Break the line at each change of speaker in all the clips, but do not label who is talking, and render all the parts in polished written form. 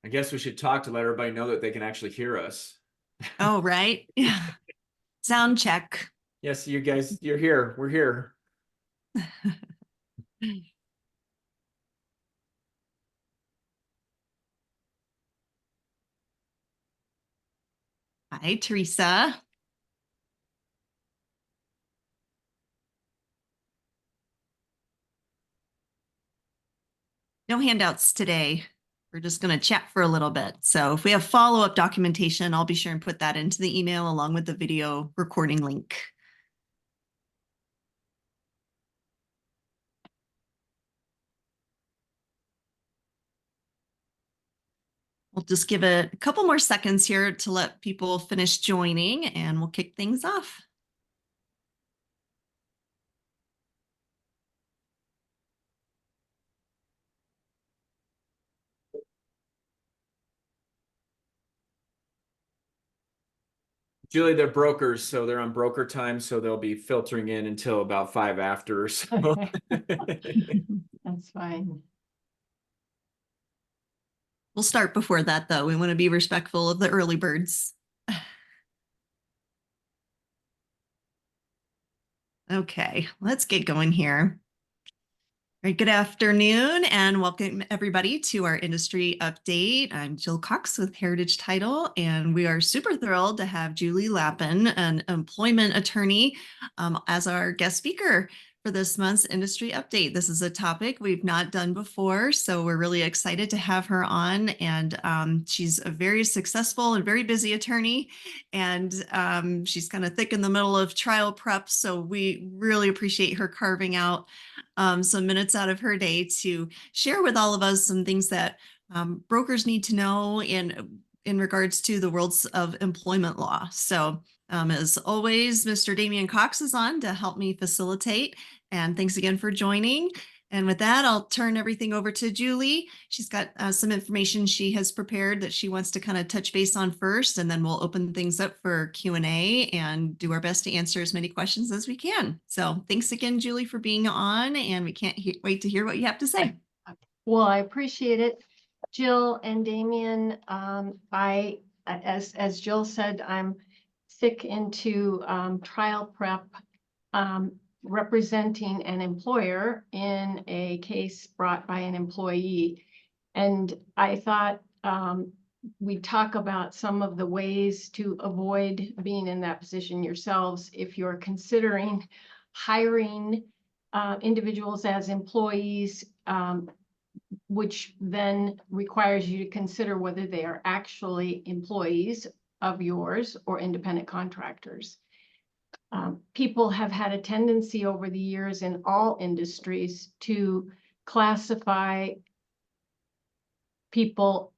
I guess we should talk to let everybody know that they can actually hear us.
Oh, right. Yeah. Sound check.
Yes, you guys, you're here. We're here.
Hi, Teresa. No handouts today. We're just going to chat for a little bit. So if we have follow-up documentation, I'll be sure and put that into the email along with the video recording link. We'll just give it a couple more seconds here to let people finish joining, and we'll kick things off.
Julie, they're brokers, so they're on broker time, so they'll be filtering in until about 5 after. So.
That's fine.
We'll start before that, though. We want to be respectful of the early birds. Okay, let's get going here. All right, good afternoon and welcome everybody to our industry update. I'm Jill Cox with Heritage Title, and we are super thrilled to have Juli Lapin, an employment attorney, as our guest speaker for this month's industry update. This is a topic we've not done before, so we're really excited to have her on. And she's a very successful and very busy attorney, and she's kind of thick in the middle of trial prep. So we really appreciate her carving out some minutes out of her day to share with all of us some things that brokers need to know in regards to the worlds of employment law. So as always, Mr. Damian Cox is on to help me facilitate. And thanks again for joining. And with that, I'll turn everything over to Juli. She's got some information she has prepared that she wants to kind of touch base on first, and then we'll open things up for Q&A and do our best to answer as many questions as we can. So thanks again, Juli, for being on, and we can't wait to hear what you have to say.
Well, I appreciate it. Jill and Damian, as Jill said, I'm thick into trial prep, representing an employer in a case brought by an employee. And I thought we'd talk about some of the ways to avoid being in that position yourselves if you're considering hiring individuals as employees, which then requires you to consider whether they are actually employees of yours or independent contractors. People have had a tendency over the years in all industries to classify people,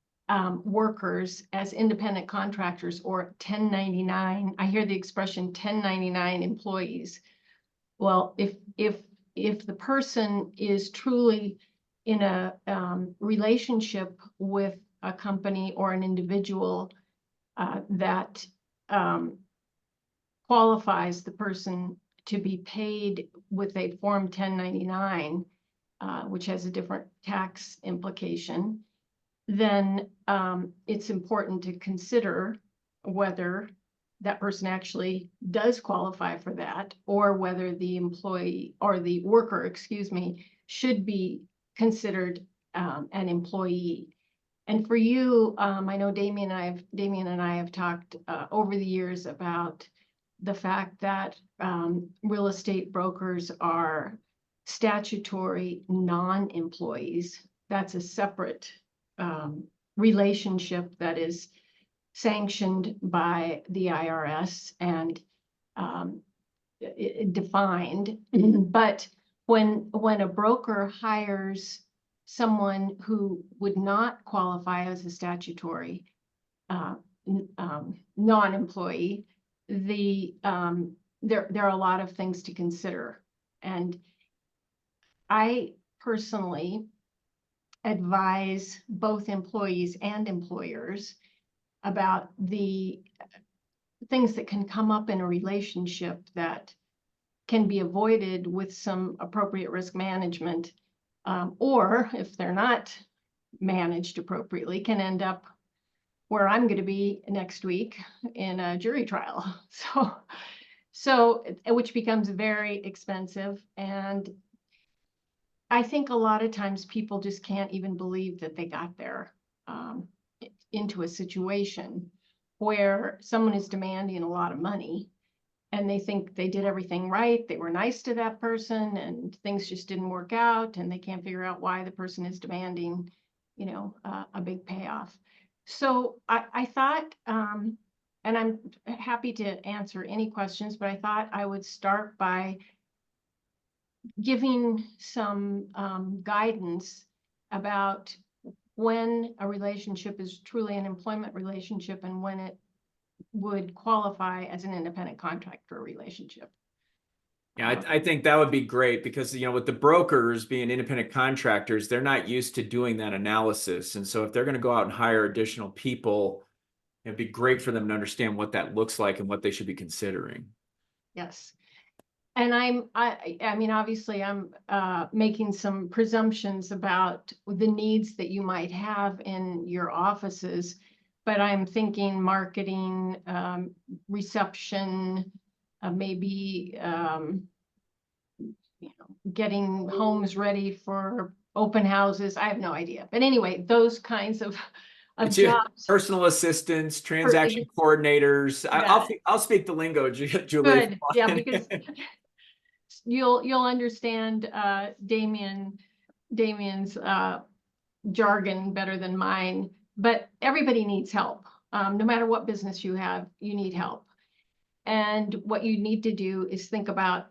workers, as independent contractors or 1099. I hear the expression 1099 employees. Well, if the person is truly in a relationship with a company or an individual that qualifies the person to be paid with a Form 1099, which has a different tax implication, then it's important to consider whether that person actually does qualify for that, or whether the employee or the worker, excuse me, should be considered an employee. And for you, I know Damian and I have talked over the years about the fact that real estate brokers are statutory non-employees. That's a separate relationship that is sanctioned by the IRS and defined. But when a broker hires someone who would not qualify as a statutory non-employee, there are a lot of things to consider. And I personally advise both employees and employers about the things that can come up in a relationship that can be avoided with some appropriate risk management, or if they're not managed appropriately, can end up where I'm going to be next week in a jury trial. So which becomes very expensive. And I think a lot of times people just can't even believe that they got there into a situation where someone is demanding a lot of money and they think they did everything right. They were nice to that person and things just didn't work out, and they can't figure out why the person is demanding, a big payoff. So I thought, and I'm happy to answer any questions, but I thought I would start by giving some guidance about when a relationship is truly an employment relationship and when it would qualify as an independent contractor relationship.
Yeah, I think that would be great because, with the brokers being independent contractors, they're not used to doing that analysis. And so if they're going to go out and hire additional people, it'd be great for them to understand what that looks like and what they should be considering.
Yes. And I mean, obviously I'm making some presumptions about the needs that you might have in your offices, but I'm thinking marketing, reception, maybe, getting homes ready for open houses. I have no idea. But anyway, those kinds of jobs.
Personal assistants, transaction coordinators. I'll speak the lingo, Julie.
Good. Yeah, because you'll understand Damian's jargon better than mine. But everybody needs help. No matter what business you have, you need help. And what you need to do is think about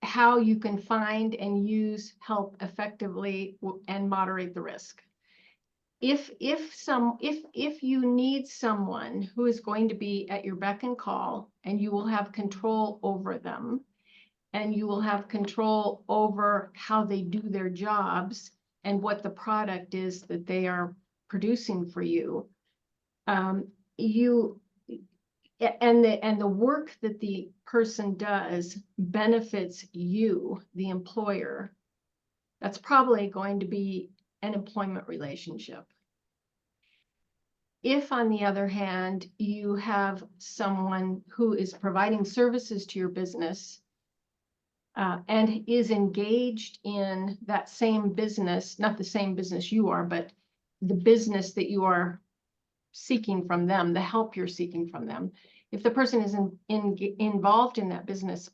how you can find and use help effectively and moderate the risk. If you need someone who is going to be at your beck and call, and you will have control over them, and you will have control over how they do their jobs and what the product is that they are producing for you, and the work that the person does benefits you, the employer, that's probably going to be an employment relationship. If, on the other hand, you have someone who is providing services to your business and is engaged in that same business, not the same business you are, but the business that you are seeking from them, the help you're seeking from them. If the person is involved in that business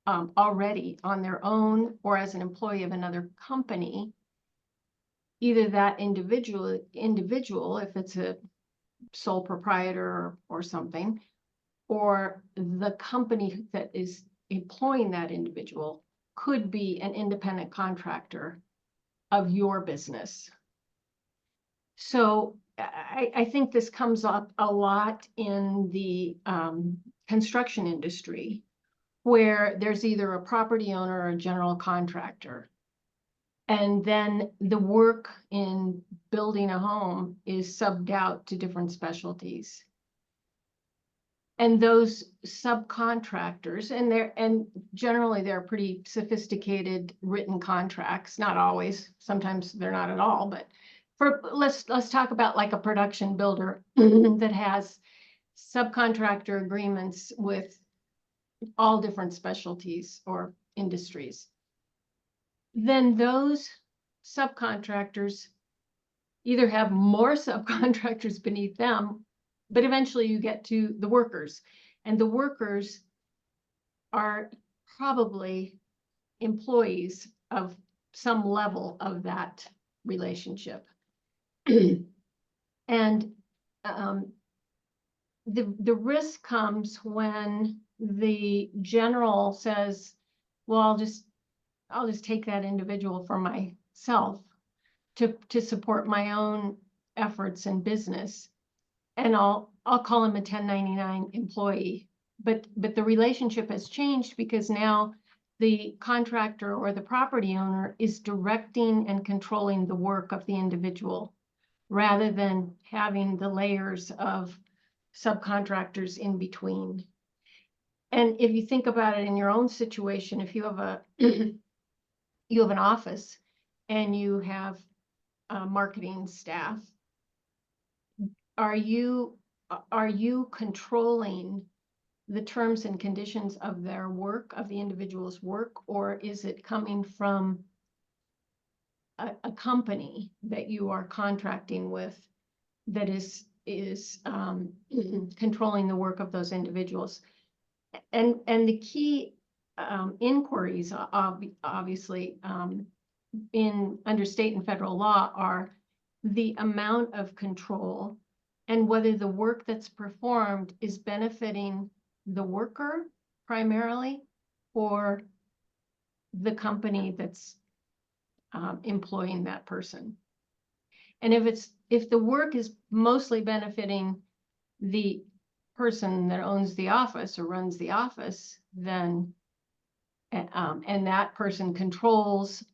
already on their own or as an employee of another company, either that individual, if it's a sole proprietor or something, or the company that is employing that individual could be an independent contractor of your business. So I think this comes up a lot in the construction industry, where there's either a property owner or a general contractor. And then the work in building a home is subbed out to different specialties. And those subcontractors, and generally they're pretty sophisticated written contracts, not always, sometimes they're not at all, but let's talk about like a production builder that has subcontractor agreements with all different specialties or industries. Then those subcontractors either have more subcontractors beneath them, but eventually you get to the workers, and the workers are probably employees of some level of that relationship. And the risk comes when the general says, well, I'll just take that individual for myself to support my own efforts in business, and I'll call him a 1099 employee. But the relationship has changed because now the contractor or the property owner is directing and controlling the work of the individual, rather than having the layers of subcontractors in between. And if you think about it in your own situation, if you have you have an office and you have marketing staff, are you controlling the terms and conditions of their work, of the individual's work, or is it coming from a company that you are contracting with that is controlling the work of those individuals? And the key inquiries, obviously, under state and federal law are the amount of control and whether the work that's performed is benefiting the worker primarily or the company that's employing that person. And if the work is mostly benefiting the person that owns the office or runs the office, then and that person controls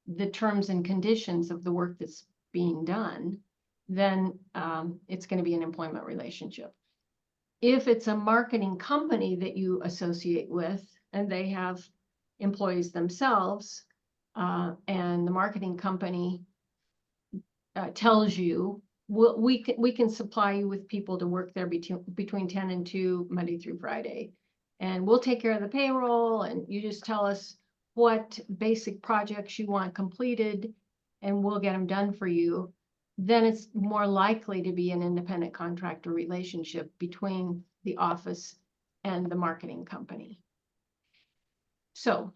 the terms and conditions of the work that's being done, then it's going to be an employment relationship. If it's a marketing company that you associate with and they have employees themselves, and the marketing company tells you, we can supply you with people to work there between 10 and 2 Monday through Friday, and we'll take care of the payroll, and you just tell us what basic projects you want completed and we'll get them done for you, then it's more likely to be an independent contractor relationship between the office and the marketing company. So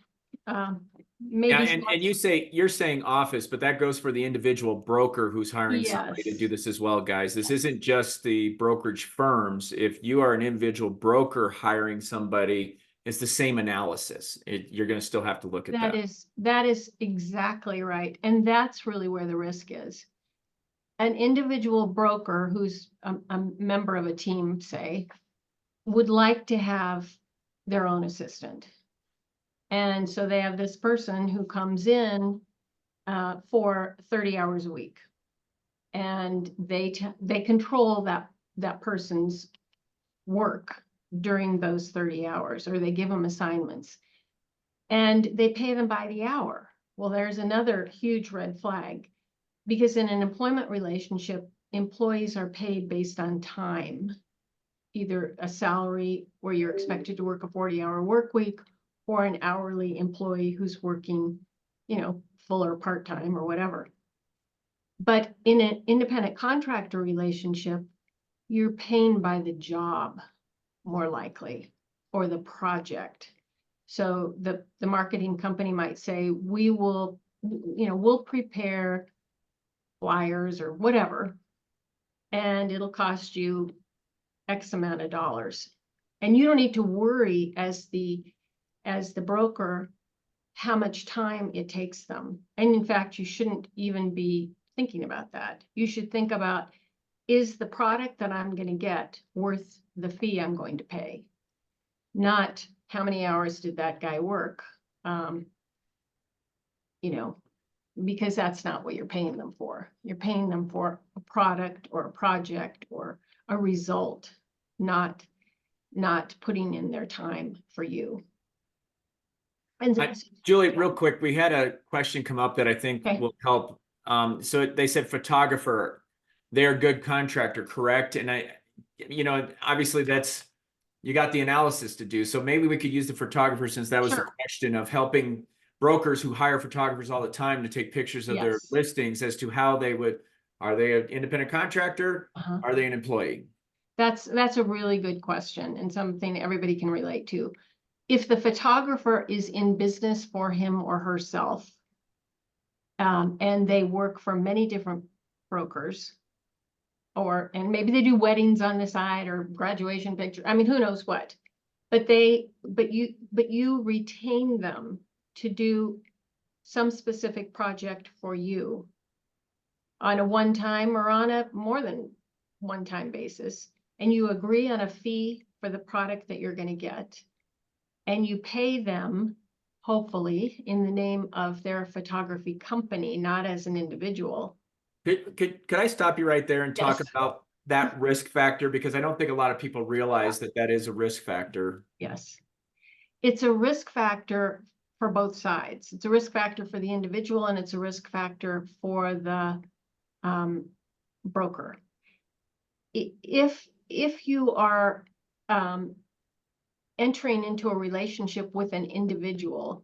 maybe.
Yeah, and you're saying office, but that goes for the individual broker who's hiring somebody to do this as well, guys. This isn't just the brokerage firms. If you are an individual broker hiring somebody, it's the same analysis. You're going to still have to look at that.
That is exactly right. And that's really where the risk is. An individual broker who's a member of a team, say, would like to have their own assistant. And so they have this person who comes in for 30 hours a week. And they control that person's work during those 30 hours, or they give them assignments. And they pay them by the hour. Well, there's another huge red flag. Because in an employment relationship, employees are paid based on time, either a salary where you're expected to work a 40-hour work week, or an hourly employee who's working, full or part-time or whatever. But in an independent contractor relationship, you're paying by the job, more likely, or the project. So the marketing company might say, we'll prepare flyers or whatever, and it'll cost you X amount of dollars. And you don't need to worry as the broker how much time it takes them. And in fact, you shouldn't even be thinking about that. You should think about, is the product that I'm going to get worth the fee I'm going to pay? Not how many hours did that guy work? Because that's not what you're paying them for. You're paying them for a product or a project or a result, not putting in their time for you. And
Julie, real quick, we had a question come up that I think will help. So they said photographer, they're a good contractor, correct? And obviously you got the analysis to do. So maybe we could use the photographer, since that was the question of helping brokers who hire photographers all the time to take pictures of their listings, as to how are they an independent contractor? Are they an employee?
That's a really good question, and something everybody can relate to. If the photographer is in business for him or herself, and they work for many different brokers, and maybe they do weddings on the side or graduation picture. I mean, who knows what, but you retain them to do some specific project for you on a one-time or on a more than one-time basis, and you agree on a fee for the product that you're going to get, and you pay them, hopefully, in the name of their photography company, not as an individual.
Could I stop you right there and talk about that risk factor? Because I don't think a lot of people realize that is a risk factor.
Yes. It's a risk factor for both sides. It's a risk factor for the individual and it's a risk factor for the broker. If you are entering into a relationship with an individual,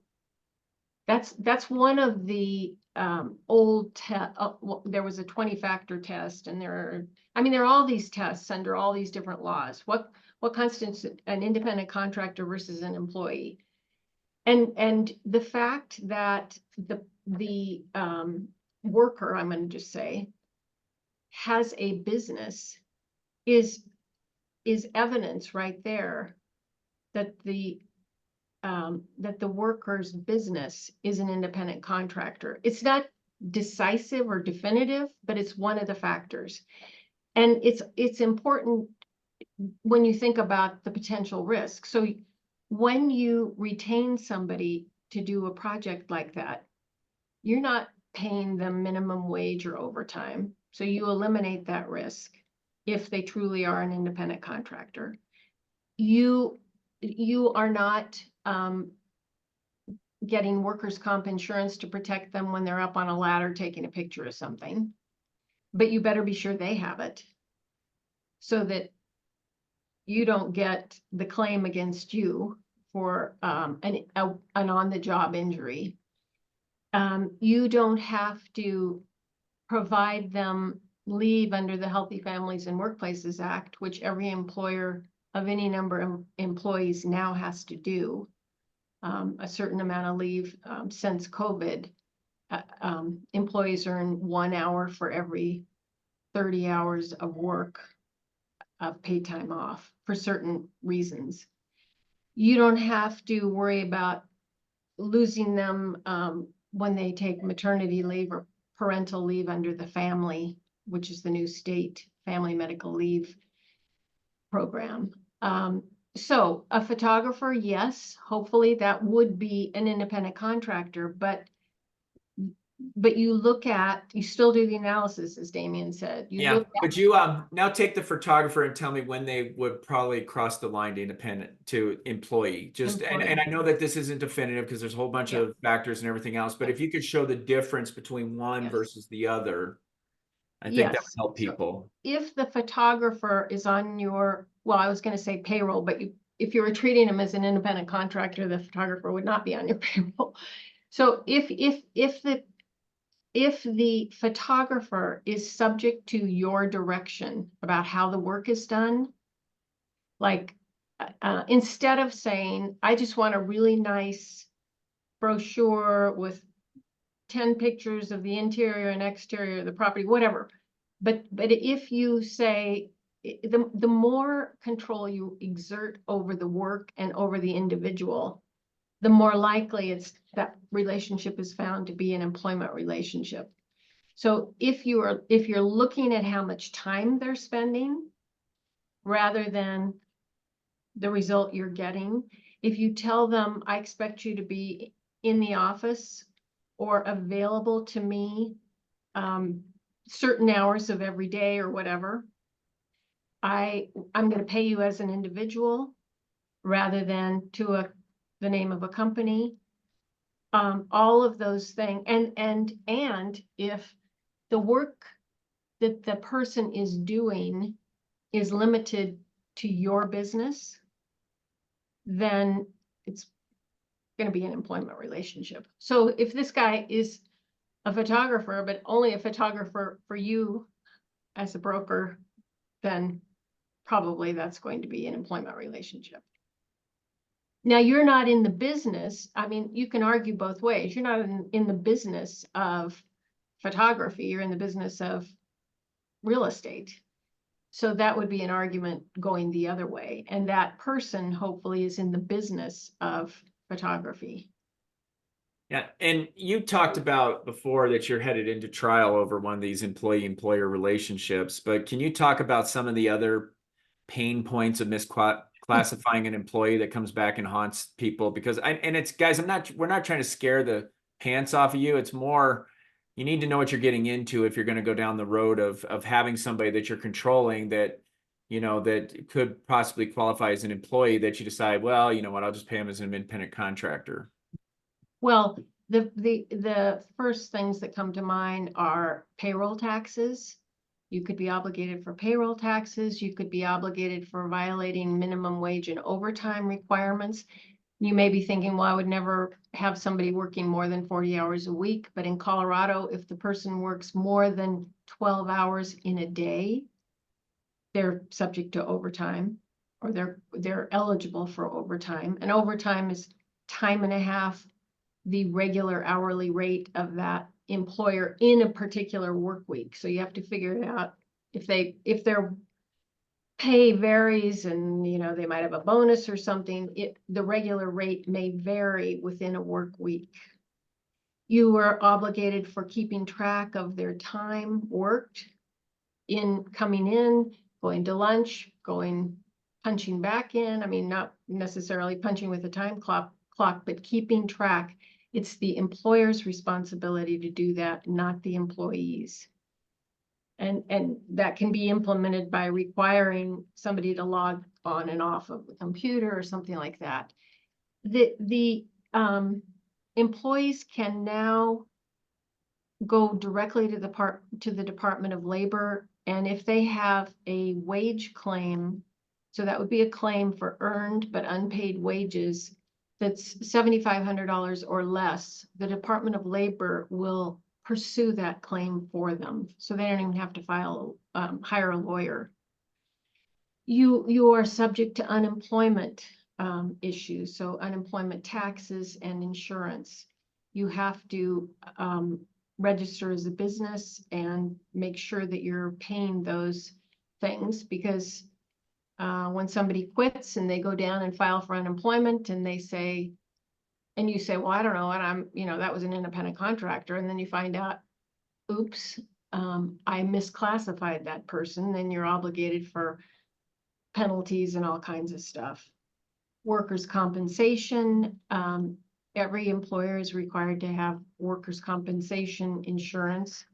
that's one of the old there was a 20-factor test, and there are all these tests under all these different laws. What constitutes an independent contractor versus an employee? And the fact that the worker, I'm going to just say, has a business is evidence right there that the worker's business is an independent contractor. It's not decisive or definitive, but it's one of the factors. And it's important when you think about the potential risk. So when you retain somebody to do a project like that, you're not paying them minimum wage or overtime. So you eliminate that risk if they truly are an independent contractor. You are not getting workers' comp insurance to protect them when they're up on a ladder taking a picture of something, but you better be sure they have it so that you don't get the claim against you for an on-the-job injury. You don't have to provide them leave under the Healthy Families and Workplaces Act, which every employer of any number of employees now has to do. A certain amount of leave since COVID. Employees earn 1 hour for every 30 hours of work of paid time off for certain reasons. You don't have to worry about losing them when they take maternity leave or parental leave under the family, which is the new state family medical leave program. So a photographer, yes, hopefully that would be an independent contractor, but you still do the analysis, as Damian said.
But you now take the photographer and tell me when they would probably cross the line to independent to employee. And I know that this isn't definitive because there's a whole bunch of factors and everything else, but if you could show the difference between one versus the other, I think that would help people.
So if the photographer is on your, well, I was going to say payroll, but if you were treating him as an independent contractor, the photographer would not be on your payroll. So if the photographer is subject to your direction about how the work is done, like instead of saying, I just want a really nice brochure with 10 pictures of the interior and exterior of the property, whatever. But if you say, the more control you exert over the work and over the individual, the more likely it's that relationship is found to be an employment relationship. So if you're looking at how much time they're spending rather than the result you're getting, if you tell them, I expect you to be in the office or available to me certain hours of every day or whatever, I'm going to pay you as an individual rather than to the name of a company. All of those things, and if the work that the person is doing is limited to your business, then it's going to be an employment relationship. So if this guy is a photographer, but only a photographer for you as a broker, then probably that's going to be an employment relationship. Now, you're not in the business. I mean, you can argue both ways. You're not in the business of photography. You're in the business of real estate. So that would be an argument going the other way. And that person hopefully is in the business of photography.
Yeah, and you talked about before that you're headed into trial over one of these employee-employer relationships, but can you talk about some of the other pain points of misclassifying an employee that comes back and haunts people? Because it's guys, we're not trying to scare the pants off of you. It's more, you need to know what you're getting into if you're going to go down the road of having somebody that you're controlling that, that could possibly qualify as an employee that you decide, well, you know what, I'll just pay him as an independent contractor.
Well, the first things that come to mind are payroll taxes. You could be obligated for payroll taxes. You could be obligated for violating minimum wage and overtime requirements. You may be thinking, well, I would never have somebody working more than 40 hours a week, but in Colorado, if the person works more than 12 hours in a day, they're subject to overtime, or they're eligible for overtime. And overtime is time and a half the regular hourly rate of that employer in a particular work week. So you have to figure it out. If their pay varies and, you know, they might have a bonus or something, the regular rate may vary within a work week. You are obligated for keeping track of their time worked in coming in, going to lunch, punching back in. I mean, not necessarily punching with a time clock, but keeping track. It's the employer's responsibility to do that, not the employees. And that can be implemented by requiring somebody to log on and off of the computer or something like that. The employees can now go directly to the Department of Labor, and if they have a wage claim, so that would be a claim for earned but unpaid wages that's $7,500 or less, the Department of Labor will pursue that claim for them. So they don't even have to hire a lawyer. You are subject to unemployment issues, so unemployment taxes and insurance. You have to register as a business and make sure that you're paying those things, because when somebody quits and they go down and file for unemployment and they say, and you say, well, I don't know, and that was an independent contractor, and then you find out, oops, I misclassified that person, then you're obligated for penalties and all kinds of stuff. Workers' compensation, every employer is required to have workers' compensation insurance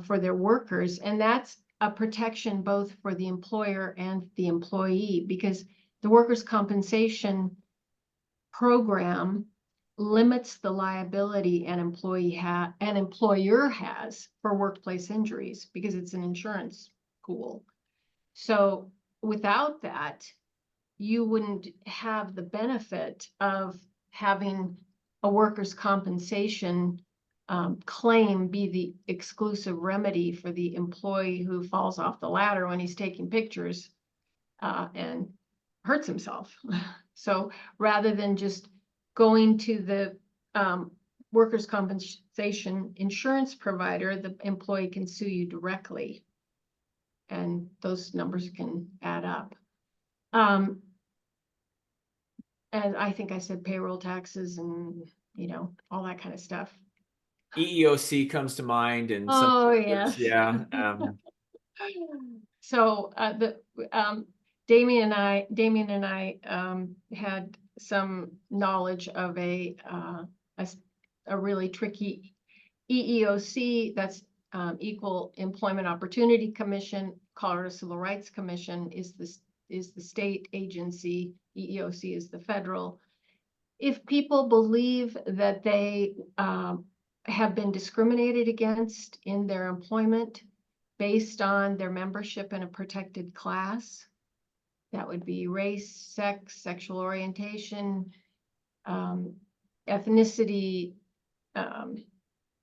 for their workers, and that's a protection both for the employer and the employee, because the workers' compensation program limits the liability an employer has for workplace injuries, because it's an insurance pool. So without that, you wouldn't have the benefit of having a workers' compensation claim be the exclusive remedy for the employee who falls off the ladder when he's taking pictures and hurts himself. So rather than just going to the workers' compensation insurance provider, the employee can sue you directly, and those numbers can add up. And I think I said payroll taxes and, all that kind of stuff.
EEOC comes to mind, and
Oh,
others,
yes.
yeah.
So Damian and I had some knowledge of a really tricky EEOC. That's Equal Employment Opportunity Commission. Colorado Civil Rights Commission is the state agency. EEOC is the federal. If people believe that they have been discriminated against in their employment based on their membership in a protected class, that would be race, sex, sexual orientation, ethnicity,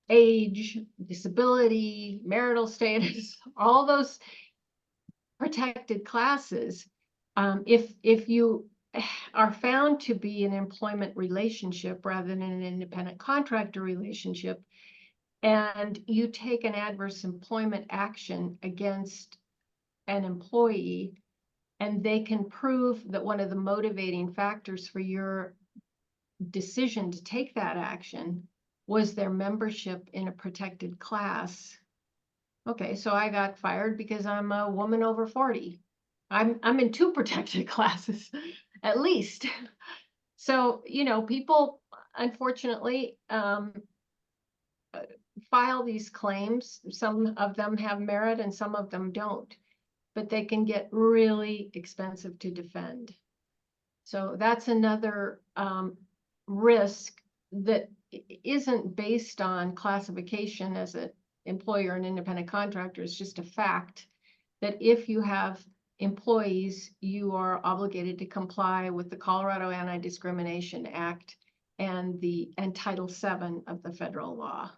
age, disability, marital status, all those protected classes. If you are found to be an employment relationship rather than an independent contractor relationship, and you take an adverse employment action against an employee, and they can prove that one of the motivating factors for your decision to take that action was their membership in a protected class. Okay, so I got fired because I'm a woman over 40. I'm in 2 protected classes, at least. So, people, unfortunately, file these claims. Some of them have merit and some of them don't, but they can get really expensive to defend. So that's another risk that isn't based on classification as an employer and independent contractor. It's just a fact that if you have employees, you are obligated to comply with the Colorado Anti-Discrimination Act and Title VII of the federal law.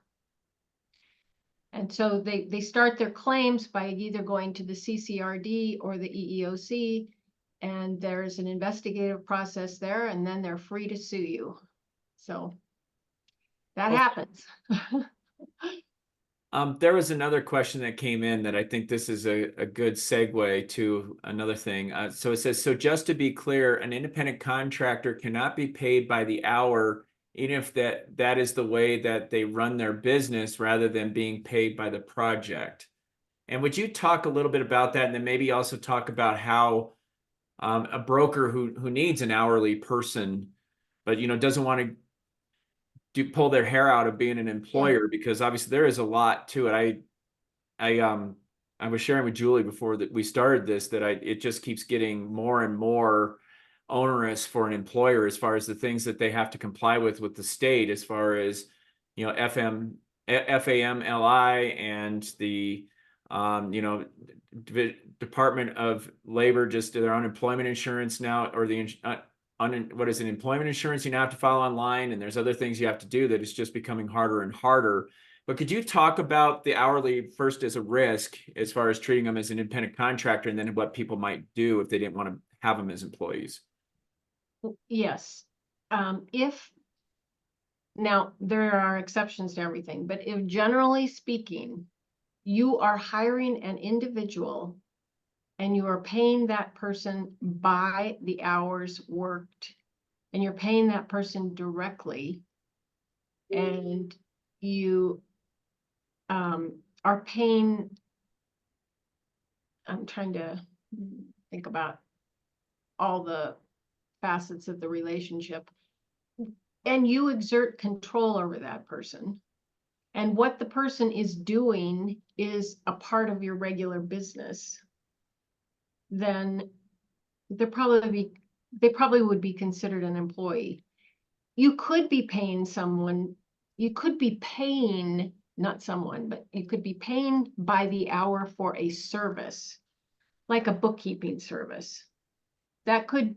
And so they start their claims by either going to the CCRD or the EEOC, and there's an investigative process there, and then they're free to sue you. So that happens.
There was another question that came in that I think this is a good segue to another thing. So it says, so just to be clear, an independent contractor cannot be paid by the hour, even if that is the way that they run their business rather than being paid by the project. And would you talk a little bit about that, and then maybe also talk about how a broker who needs an hourly person, but doesn't want to pull their hair out of being an employer, because obviously there is a lot to it. I was sharing with Julie before that we started this, that it just keeps getting more and more onerous for an employer as far as the things that they have to comply with the state, as far as FAMLI and the Department of Labor, just their unemployment insurance now, or what is it, employment insurance you now have to file online, and there's other things you have to do that is just becoming harder and harder. But could you talk about the hourly first as a risk, as far as treating them as an independent contractor, and then what people might do if they didn't want to have them as employees?
Yes. Now there are exceptions to everything, but if generally speaking, you are hiring an individual and you are paying that person by the hours worked, and you're paying that person directly, and you are paying, I'm trying to think about all the facets of the relationship, and you exert control over that person, and what the person is doing is a part of your regular business, then they probably would be considered an employee. You could be paying someone, you could be paying, not someone, but you could be paying by the hour for a service, like a bookkeeping service. That could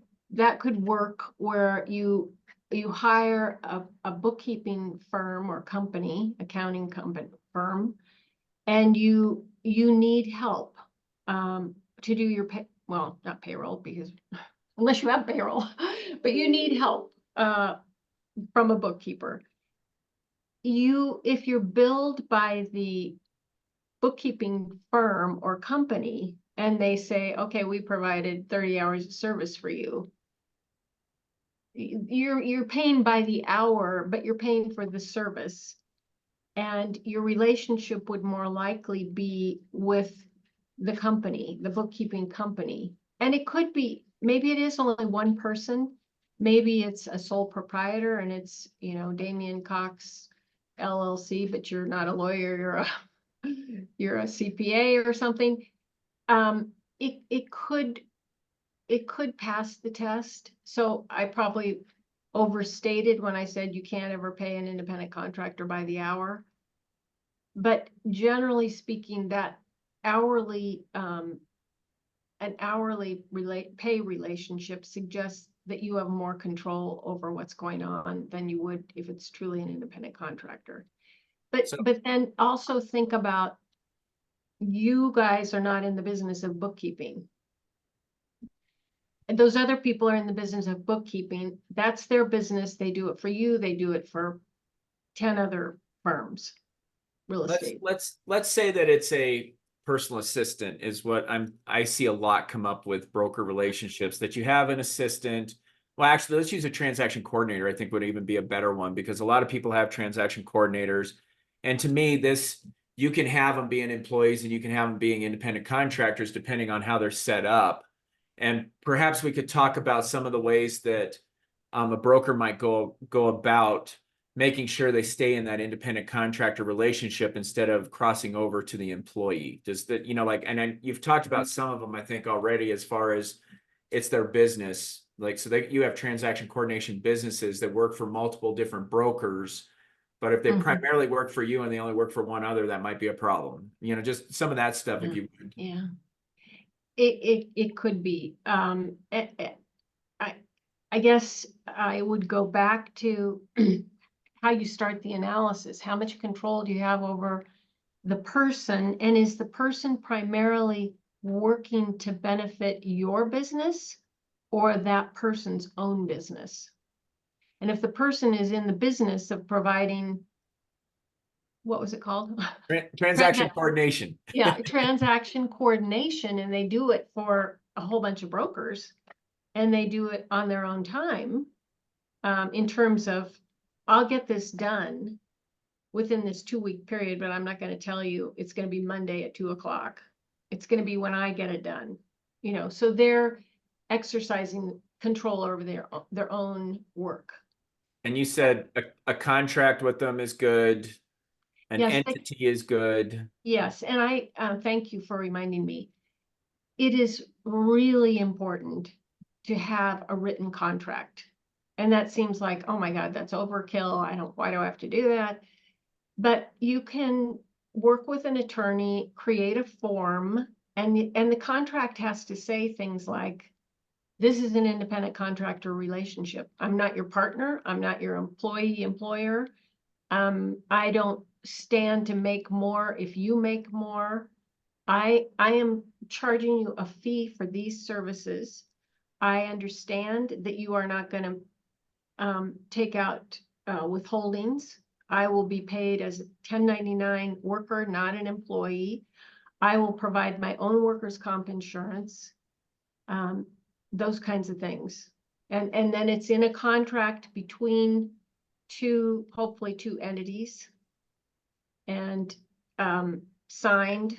work, where you hire a bookkeeping firm or company, accounting company firm, and you need help to do your well, not payroll, because unless you have payroll, but you need help from a bookkeeper. If you're billed by the bookkeeping firm or company, and they say, okay, we provided 30 hours of service for you, you're paying by the hour, but you're paying for the service, and your relationship would more likely be with the company, the bookkeeping company. And it could be, maybe it is only one person, maybe it's a sole proprietor, and it's Damian Cox LLC, but you're not a lawyer, you're a CPA or something. It could pass the test. So I probably overstated when I said you can't ever pay an independent contractor by the hour. But generally speaking, that hourly, an hourly pay relationship suggests that you have more control over what's going on than you would if it's truly an independent contractor. But then also think about, you guys are not in the business of bookkeeping. And those other people are in the business of bookkeeping. That's their business. They do it for you. They do it for 10 other firms. Real estate.
Let's say that it's a personal assistant, is what I see a lot come up with broker relationships, that you have an assistant. Well, actually, let's use a transaction coordinator. I think would even be a better one, because a lot of people have transaction coordinators. And to me, you can have them being employees and you can have them being independent contractors, depending on how they're set up. And perhaps we could talk about some of the ways that a broker might go about making sure they stay in that independent contractor relationship instead of crossing over to the employee. Does that, and you've talked about some of them, I think, already, as far as it's their business. like, so that you have transaction coordination businesses that work for multiple different brokers. But if they
Mhm.
primarily work for you and they only work for one other, that might be a problem. You know, just some of that stuff, if
Yeah.
you would.
Yeah. It could be. I guess I would go back to how you start the analysis. How much control do you have over the person? And is the person primarily working to benefit your business or that person's own business? And if the person is in the business of providing, what was it called?
Transaction coordination.
Yeah, transaction coordination, and they do it for a whole bunch of brokers, and they do it on their own time, in terms of, I'll get this done within this 2-week period, but I'm not going to tell you it's going to be Monday at 2:00. It's going to be when I get it done, you know, so they're exercising control over their own work.
And you said a contract with them is good. An
Yes,
entity is good.
yes, and I thank you for reminding me. It is really important to have a written contract. And that seems like, oh my God, that's overkill. Why do I have to do that? But you can work with an attorney, create a form, and the contract has to say things like, this is an independent contractor relationship. I'm not your partner. I'm not your employer. I don't stand to make more if you make more. I am charging you a fee for these services. I understand that you are not going to take out withholdings. I will be paid as a 1099 worker, not an employee. I will provide my own workers' comp insurance, those kinds of things. And then it's in a contract between hopefully two entities, and signed,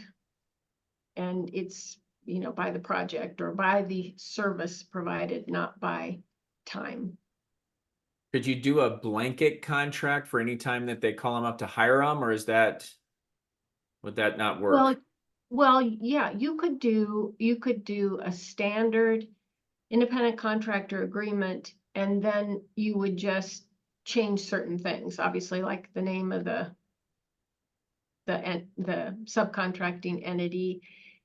and it's, you know, by the project or by the service provided, not by time.
Could you do a blanket contract for any time that they call them up to hire them, or would that not work?
Well, yeah, you could do a standard independent contractor agreement, and then you would just change certain things, obviously, like the name of the subcontracting entity.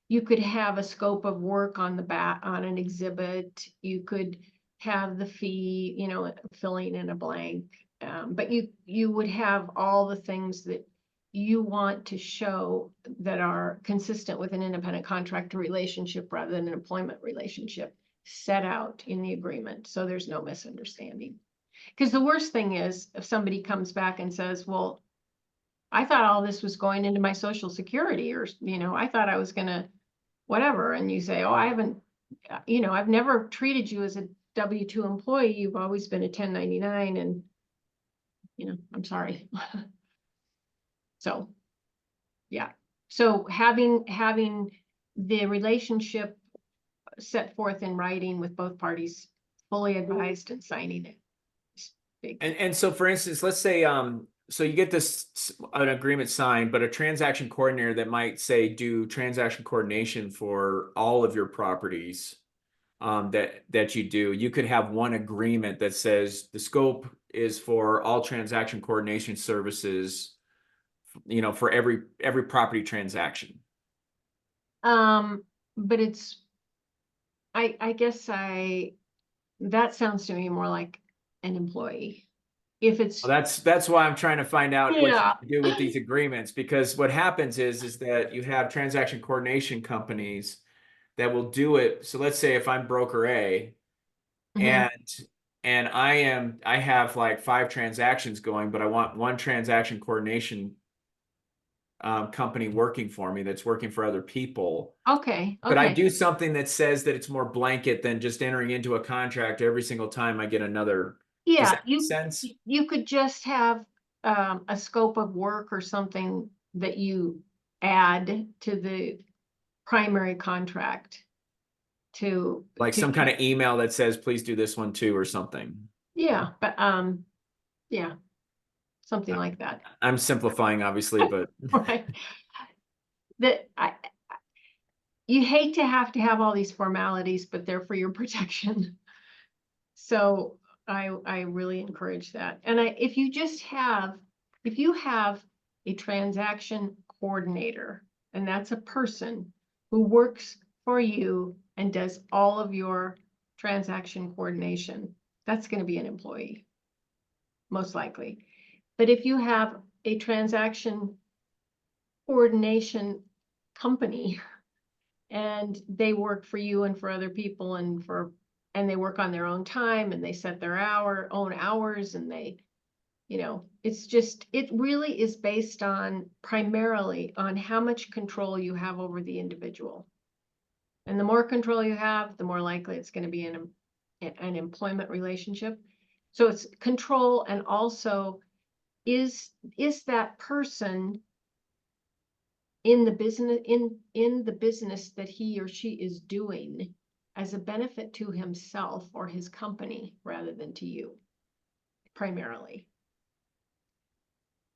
You could have a scope of work on the back on an exhibit. You could have the fee, you know, filling in a blank. But you would have all the things that you want to show that are consistent with an independent contractor relationship rather than an employment relationship set out in the agreement, so there's no misunderstanding. Because the worst thing is if somebody comes back and says, well, I thought all this was going into my Social Security, or, you know, I thought I was gonna whatever. And you say, oh, I haven't, you know, I've never treated you as a W-2 employee. You've always been a 1099, and, you know, I'm sorry. So, yeah. So having the relationship set forth in writing with both parties fully advised and signing it is big.
And so, for instance, let's say so you get an agreement signed, but a transaction coordinator that might say do transaction coordination for all of your properties that you do. You could have one agreement that says the scope is for all transaction coordination services, you know, for every property transaction.
But it's, I guess that sounds to me more like an employee. If it's,
Well, that's why I'm trying to find out what
yeah,
you do with these agreements, because what happens is that you have transaction coordination companies that will do it. So let's say if I'm broker A
mhm.
and I have like 5 transactions going, but I want one transaction coordination company working for me that's working for other people.
Okay,
Could I
okay.
do something that says that it's more blanket than just entering into a contract every single time I get another? Does
Yeah,
that make sense?
you could just have a scope of work or something that you add to the primary contract to
Like some kind of email that says, please do this one too, or something.
yeah, but yeah, something like that.
I'm simplifying, obviously, but
Right. That you hate to have all these formalities, but they're for your protection. So I really encourage that. And if you have a transaction coordinator, and that's a person who works for you and does all of your transaction coordination, that's going to be an employee, most likely. But if you have a transaction coordination company and they work for you and for other people and they work on their own time and they set their own hours and they, it really is based on primarily on how much control you have over the individual. And the more control you have, the more likely it's going to be an employment relationship. So it's control, and also is that person in the business that he or she is doing as a benefit to himself or his company rather than to you, primarily.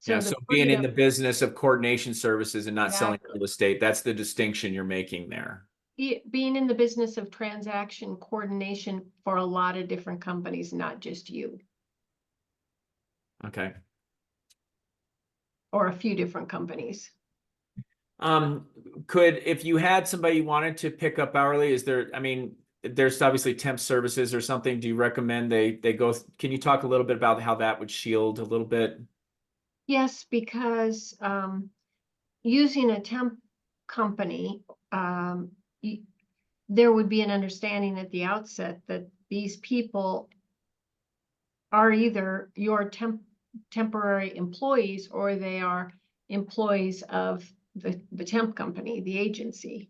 Yeah, so being in the business of coordination services and not selling real estate, that's the distinction you're making there.
Being in the business of transaction coordination for a lot of different companies, not just you.
Okay.
Or a few different companies.
If you had somebody you wanted to pick up hourly, there's obviously temp services or something. Do you recommend they go? Can you talk a little bit about how that would shield a little bit?
Yes, because using a temp company, there would be an understanding at the outset that these people are either your temporary employees or they are employees of the temp company, the agency.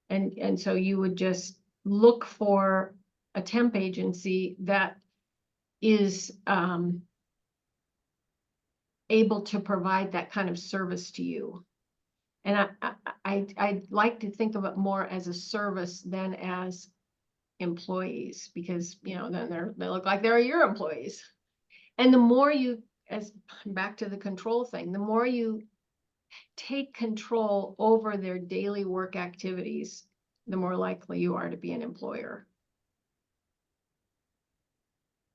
And so you would just look for a temp agency that is able to provide that kind of service to you. And I'd like to think of it more as a service than as employees, because then they look like they're your employees. And the more back to the control thing, the more you take control over their daily work activities, the more likely you are to be an employer.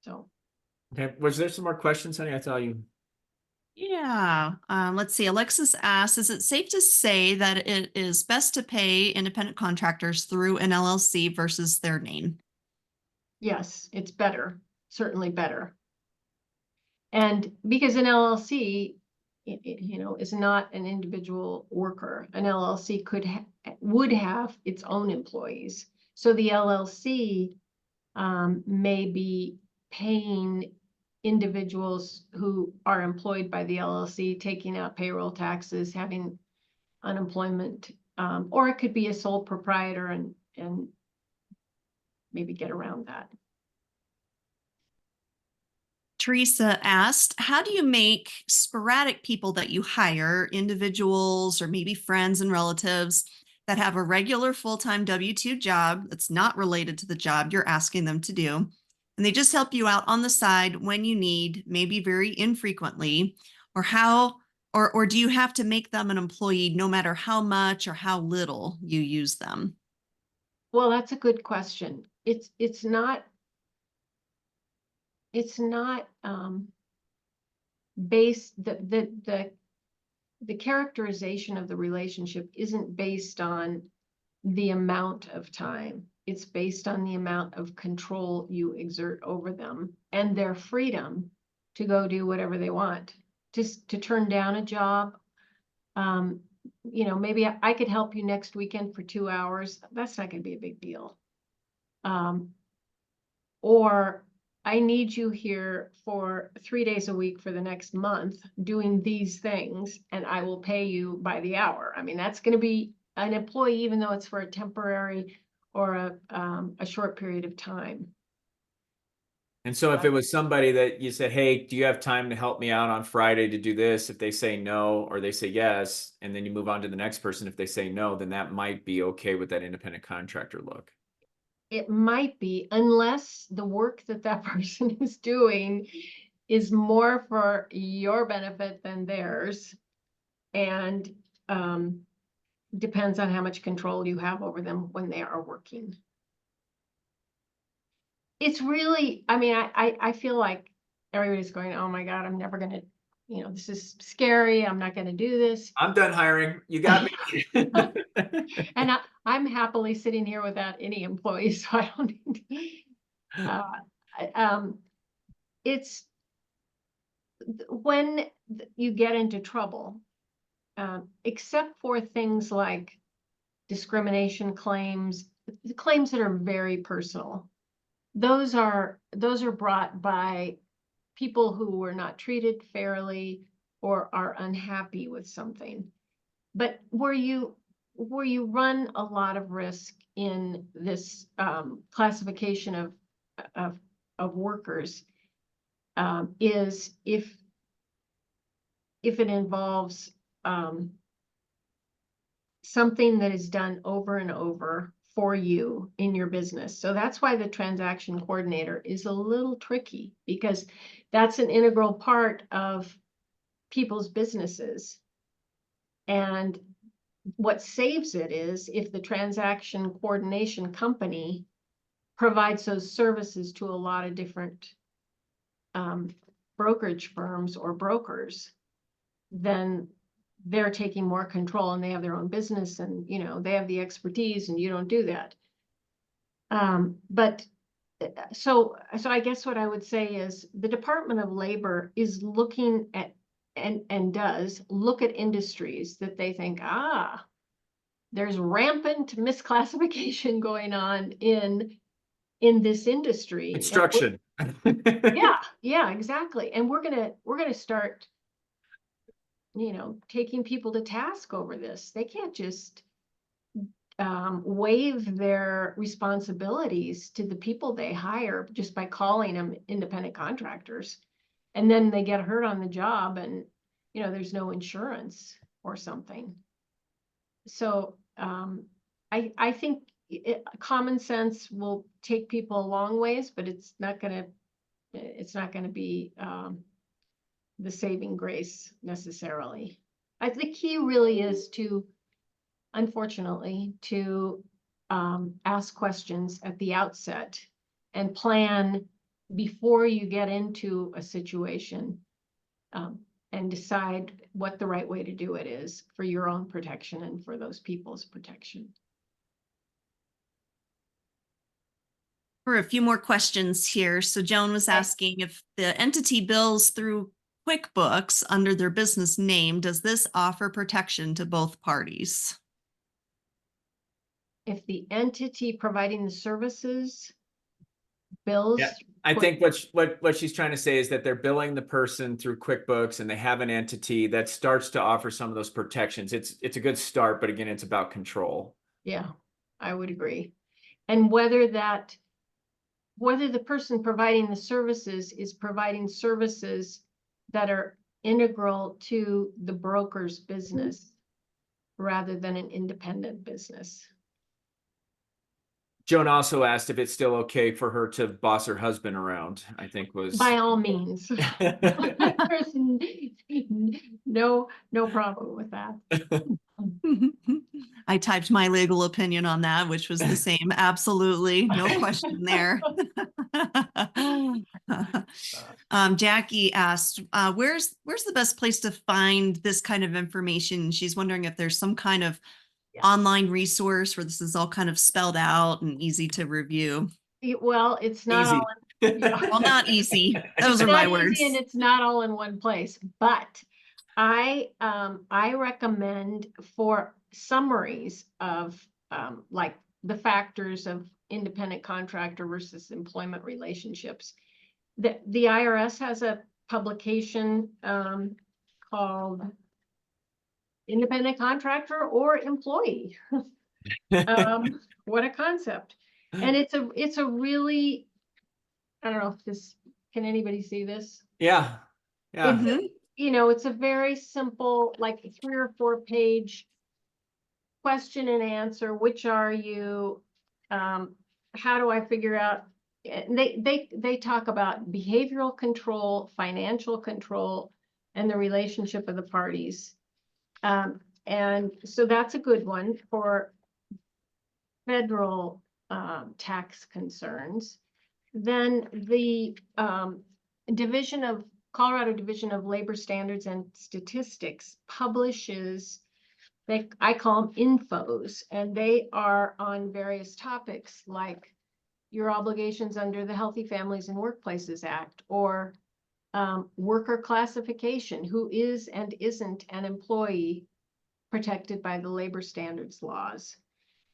So.
Okay, was there some more questions, honey? I thought you.
Yeah. Let's see. Alexis asks, is it safe to say that it is best to pay independent contractors through an LLC versus their name?
Yes, it's better, certainly better. And because an LLC, is not an individual worker. An LLC would have its own employees. So the LLC may be paying individuals who are employed by the LLC, taking out payroll taxes, having unemployment, or it could be a sole proprietor and maybe get around that.
Teresa asked, how do you make sporadic people that you hire, individuals or maybe friends and relatives that have a regular full-time W-2 job that's not related to the job you're asking them to do, and they just help you out on the side when you need, maybe very infrequently, or do you have to make them an employee no matter how much or how little you use them?
Well, that's a good question. It's not based, the characterization of the relationship isn't based on the amount of time. It's based on the amount of control you exert over them and their freedom to go do whatever they want, just to turn down a job. Maybe I could help you next weekend for 2 hours. That's not going to be a big deal. Or I need you here for 3 days a week for the next month doing these things, and I will pay you by the hour. I mean, that's going to be an employee, even though it's for a temporary or a short period of time.
And so if it was somebody that you said, hey, do you have time to help me out on Friday to do this? If they say no, or they say yes, and then you move on to the next person. If they say no, then that might be okay with that independent contractor look.
It might be, unless the work that person is doing is more for your benefit than theirs, and depends on how much control you have over them when they are working. it's really, I mean, I feel like everybody's going, oh my God, I'm never gonna, this is scary. I'm not gonna do this.
I'm done hiring. You got me.
And I'm happily sitting here without any employees, so I don't need it's when you get into trouble, except for things like discrimination claims, the claims that are very personal. Those are brought by people who were not treated fairly or are unhappy with something. But where you run a lot of risk in this classification of workers is if it involves something that is done over and over for you in your business. So that's why the transaction coordinator is a little tricky, because that's an integral part of people's businesses. And what saves it is if the transaction coordination company provides those services to a lot of different brokerage firms or brokers, then they're taking more control and they have their own business and, they have the expertise and you don't do that. But so I guess what I would say is the Department of Labor is looking at and does look at industries that they think, there's rampant misclassification going on in this industry.
Construction.
Yeah, exactly. And we're gonna start, taking people to task over this. They can't just waive their responsibilities to the people they hire just by calling them independent contractors. And then they get hurt on the job and, there's no insurance or something. So I think common sense will take people a long ways, but it's not gonna be the saving grace necessarily. The key really is to, unfortunately, to ask questions at the outset and plan before you get into a situation, and decide what the right way to do it is for your own protection and for those people's protection.
For a few more questions here. So Joan was asking if the entity bills through QuickBooks under their business name, does this offer protection to both parties?
If the entity providing the services bills.
Yeah, I think what she's trying to say is that they're billing the person through QuickBooks and they have an entity that starts to offer some of those protections. It's a good start, but again, it's about control.
Yeah, I would agree. And whether the person providing the services is providing services that are integral to the broker's business rather than an independent business.
Joan also asked if it's still okay for her to boss her husband around, I think was.
By all means. There's no problem with that.
I typed my legal opinion on that, which was the same. Absolutely. No question there. Jackie asked, where's the best place to find this kind of information? She's wondering if there's some kind of online resource where this is all kind of spelled out and easy to review.
Well, it's not
Easy.
all
well, not easy. Those are my words.
And it's not all in one place, but I recommend for summaries of like the factors of independent contractor versus employment relationships. The IRS has a publication called Independent Contractor or Employee. What a concept. And it's a really, I don't know if this, can anybody see this?
Yeah.
It's a very simple, like 3 or 4 page question and answer. Which are you? How do I figure out? They talk about behavioral control, financial control, and the relationship of the parties. And so that's a good one for federal tax concerns. Then the Colorado Division of Labor Standards and Statistics publishes, I call them infos, and they are on various topics like your obligations under the Healthy Families and Workplaces Act, or worker classification, who is and isn't an employee protected by the labor standards laws.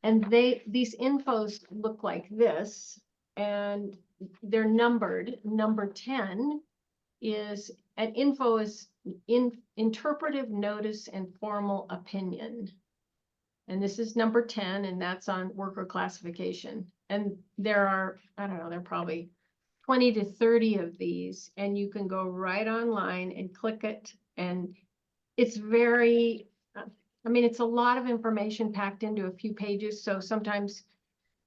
And these infos look like this, and they're numbered. Number 10 is an info is interpretive notice and formal opinion. And this is number 10, and that's on worker classification. And there are, I don't know, there are probably 20 to 30 of these, and you can go right online and click it. And it's very, I mean, it's a lot of information packed into a few pages. So sometimes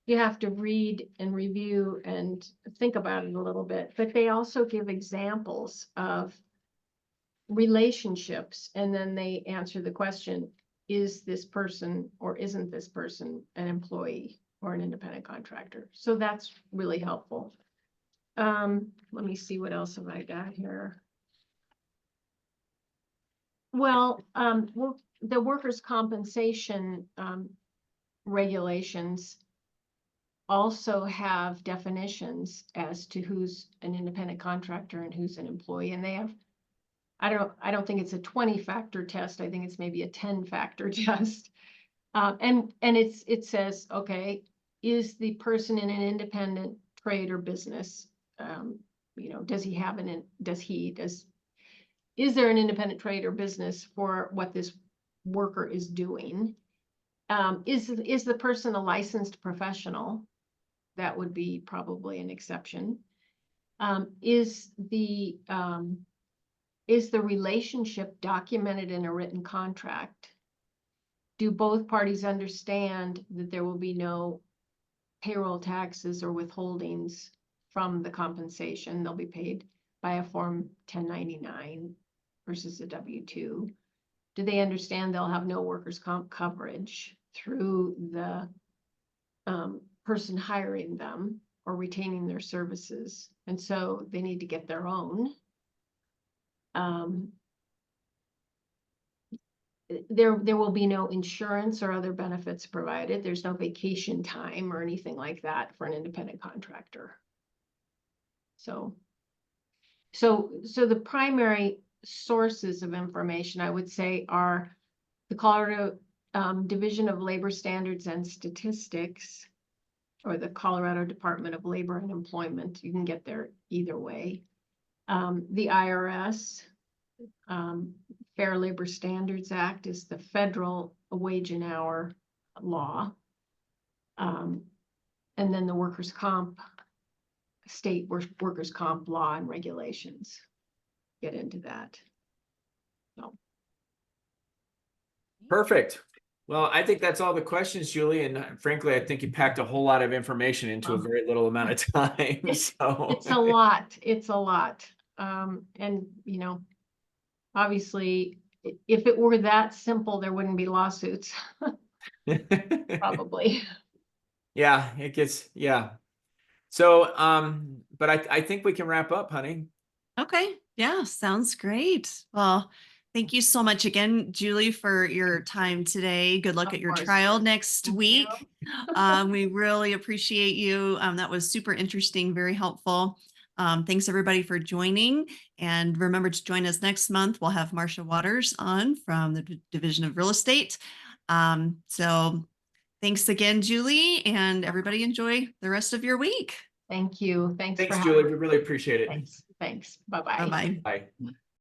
you have to read and review and think about it a little bit, but they also give examples of relationships. And then they answer the question, is this person or isn't this person an employee or an independent contractor? So that's really helpful. Let me see, what else have I got here? Well, the workers' compensation regulations also have definitions as to who's an independent contractor and who's an employee. And they have, I don't think it's a 20-factor test. I think it's maybe a 10-factor test. And it says, okay, is the person in an independent trade or business? You know, is there an independent trade or business for what this worker is doing? Is the person a licensed professional? That would be probably an exception. Is the relationship documented in a written contract? Do both parties understand that there will be no payroll taxes or withholdings from the compensation? They'll be paid by a Form 1099 versus a W-2. Do they understand they'll have no workers' comp coverage through the person hiring them or retaining their services? And so they need to get their own. There will be no insurance or other benefits provided. There's no vacation time or anything like that for an independent contractor. So the primary sources of information, I would say, are the Colorado Division of Labor Standards and Statistics, or the Colorado Department of Labor and Employment. You can get there either way. The IRS, Fair Labor Standards Act is the federal wage and hour law. And then the workers' comp, state workers' comp law and regulations get into that. So.
Perfect. Well, I think that's all the questions, Julie. And frankly, I think you packed a whole lot of information into a very little amount of time. So
it's a lot. It's a lot. And, you know, obviously, if it were that simple, there wouldn't be lawsuits. Probably.
Yeah, it gets, yeah. So, but I think we can wrap up, honey.
Okay. Yeah, sounds great. Well, thank you so much again, Julie, for your time today. Good luck
Of
at your
course.
trial next
Thank
week.
you.
We really appreciate you. That was super interesting, very helpful. Thanks everybody for joining, and remember to join us next month. We'll have Marcia Waters on from the Division of Real Estate. So thanks again, Julie, and everybody enjoy the rest of your week.
Thank you. Thanks
Thanks,
for
Julie.
having
We really appreciate it.
me. Thanks. Bye-bye.
Bye-bye.
Bye.